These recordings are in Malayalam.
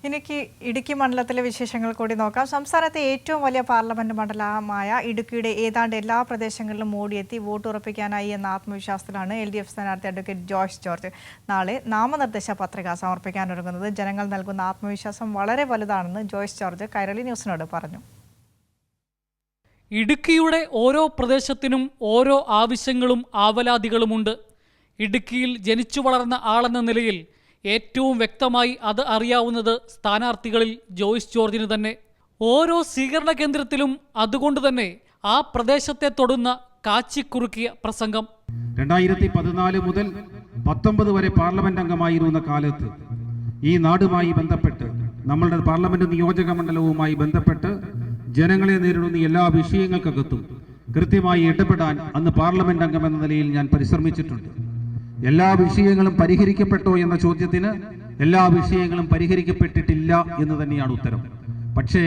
ഇനിക്ക് ഇടുക്കി മണ്ഡലത്തിലെ വിശേഷങ്ങൾ കൂടി നോക്കാം. സംസ്ഥാനത്തെ ഏറ്റവും വലിയ പാർലമെന്റ് മണ്ഡലമായ ഇടുക്കിയുടെ ഏതാണ്ട് എല്ലാ പ്രദേശങ്ങളിലും ഓടിയെത്തി വോട്ട് ഉറപ്പിക്കാനായി എന്ന ആത്മവിശ്വാസത്തിലാണ് LDF സ്ഥാനാർത്ഥി അഡ്വക്കേറ്റ് ജോയ്സ് ജോർജ് നാളെ നാമനിർദ്ദേശ പത്രിക സമർപ്പിക്കാനൊരുങ്ങുന്നത്. ജനങ്ങൾ നൽകുന്ന ആത്മവിശ്വാസം വളരെ വലുതാണെന്ന് ജോയ്സ് ജോർജ് കൈരളി ന്യൂസിനോട് പറഞ്ഞു. ഇടുക്കിയുടെ ഓരോ പ്രദേശത്തിനും ഓരോ ആവശ്യങ്ങളും ആവലാതികളുമുണ്ട്. ഇടുക്കിയിൽ ജനിച്ചു വളർന്ന ആളെന്ന നിലയിൽ ഏറ്റവും വ്യക്തമായി അത് അറിയാവുന്നത് സ്ഥാനാർത്ഥികളിൽ ജോയ്സ് ജോർജിന് തന്നെ. ഓരോ സ്വീകരണ കേന്ദ്രത്തിലും അതുകൊണ്ട് തന്നെ ആ പ്രദേശത്തെ തൊടുന്ന കാച്ചിക്കുറുക്കിയ പ്രസംഗം. 2014 മുതൽ 19 വരെ പാർലമെന്റ് അംഗമായിരുന്ന കാലത്ത് ഈ നാടുമായി ബന്ധപ്പെട്ട് നമ്മളുടെ പാർലമെന്റ് നിയോജക മണ്ഡലവുമായി ബന്ധപ്പെട്ട് ജനങ്ങളെ നേരിടുന്ന എല്ലാ വിഷയങ്ങൾക്കകത്തും കൃത്യമായി ഇടപെടാൻ അന്ന് പാർലമെന്റ് അംഗം എന്ന നിലയിൽ ഞാൻ പരിശ്രമിച്ചിട്ടുണ്ട്. എല്ലാ വിഷയങ്ങളും പരിഹരിക്കപ്പെട്ടോ എന്ന ചോദ്യത്തിന് എല്ലാ വിഷയങ്ങളും പരിഹരിക്കപ്പെട്ടിട്ടില്ല എന്ന് തന്നെയാണ് ഉത്തരം. പക്ഷേ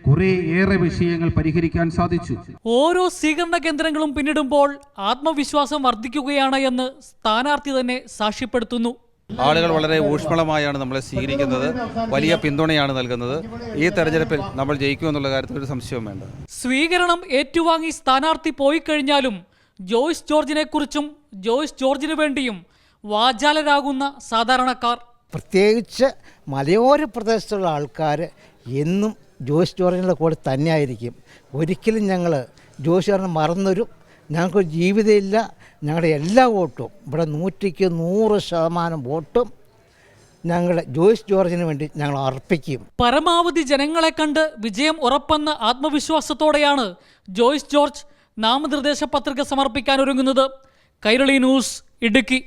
കുറേയേറെ വിഷയങ്ങൾ പരിഹരിക്കാൻ സാധിച്ചു. ഓരോ സ്വീകരണ കേന്ദ്രങ്ങളും പിന്നിടുമ്പോൾ ആത്മവിശ്വാസം വർദ്ധിക്കുകയാണ് എന്ന് സ്ഥാനാർത്ഥി തന്നെ സാക്ഷ്യപ്പെടുത്തുന്നു. ആളുകൾ വളരെ ഊഷ്മളമായാണ് നമ്മളെ സ്വീകരിക്കുന്നത്, വലിയ പിന്തുണയാണ് നൽകുന്നത്. ഈ തെരഞ്ഞെടുപ്പിൽ നമ്മൾ ജയിക്കുമെന്നുള്ള കാര്യത്തിൽ ഒരു സംശയവും വേണ്ട. സ്വീകരണം ഏറ്റുവാങ്ങി സ്ഥാനാർത്ഥി പോയി കഴിഞ്ഞാലും ജോയ്സ് ജോർജിനെ കുറിച്ചും ജോയ്സ് ജോർജിന് വേണ്ടിയും വാചാലരാകുന്ന സാധാരണക്കാർ, പ്രത്യേകിച്ച് മലയോര പ്രദേശത്തുള്ള ആൾക്കാർ എന്നും ജോയ്സ് ജോർജിൻ്റെ കൂടെ തന്നെയായിരിക്കും. ഒരിക്കലും ഞങ്ങൾ ജോയ്സ് ജോർജിനെ മറന്നൊരു ഞങ്ങൾക്കൊരു ജീവിതമില്ല. ഞങ്ങളുടെ എല്ലാ വോട്ടും ഇവിടെ 100% വോട്ടും ഞങ്ങളുടെ ജോയ്സ് ജോർജിന് വേണ്ടി ഞങ്ങൾ അർപ്പിക്കും. പരമാവധി ജനങ്ങളെ കണ്ട് വിജയം ഉറപ്പെന്ന ആത്മവിശ്വാസത്തോടെയാണ് ജോയ്സ് ജോർജ് നാമനിർദ്ദേശ പത്രിക സമർപ്പിക്കാൻ ഒരുങ്ങുന്നത്. കൈരളി ന്യൂസ്, ഇടുക്കി.